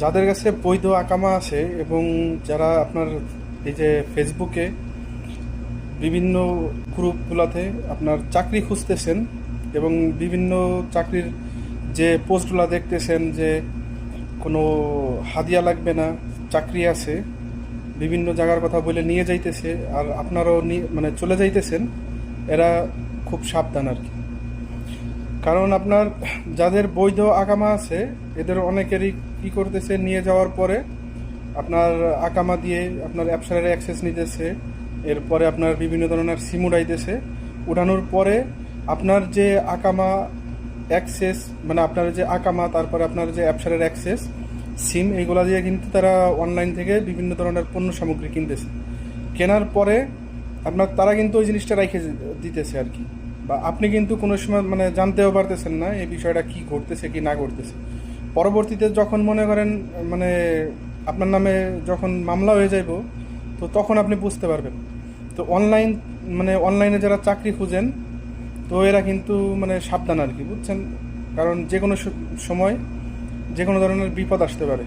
যাদের কাছে বৈধ আকামা আছে এবং যারা আপনার এই যে ফেসবুকে বিভিন্ন গ্রুপগুলোতে আপনার চাকরি খুঁজতেছেন এবং বিভিন্ন চাকরির যে পোস্টগুলো দেখতেছেন যে কোনো হাদিয়া লাগবে না, চাকরি আছে, বিভিন্ন জায়গার কথা বলে নিয়ে যাইতেছে আর আপনারাও মানে চলে যাইতেছেন, এরা খুব সাবধান আর কি। কারণ আপনার যাদের বৈধ আকামা আছে এদের অনেকেরই কী করতেছে, নিয়ে যাওয়ার পরে আপনার আকামা দিয়ে আপনার অ্যাপসারের অ্যাক্সেস নিতেছে, এরপরে আপনার বিভিন্ন ধরনের সিম উড়াইতেছে, উঠানোর পরে আপনার যে আকামা অ্যাক্সেস মানে আপনার যে আকামা, তারপরে আপনার যে অ্যাপসারের অ্যাক্সেস, সিম, এইগুলা দিয়ে কিন্তু তারা অনলাইন থেকে বিভিন্ন ধরনের পণ্য সামগ্রী কিনতেছে। কেনার পরে আপনার তারা কিন্তু ওই জিনিসটা রেখে দিতেছে আর কি, বা আপনি কিন্তু কোনো সময় মানে জানতেও পারতেছেন না এই বিষয়টা কি ঘটতেছে কি না ঘটতেছে। পরবর্তীতে যখন মনে করেন মানে আপনার নামে যখন মামলা হয়ে যাইব, তো তখন আপনি বুঝতে পারবেন। তো অনলাইনে যারা চাকরি খুঁজেন, তো এরা কিন্তু মানে সাবধান আর কি, বুঝছেন? কারণ যে কোনো সময় যে কোনো ধরনের বিপদ আসতে পারে।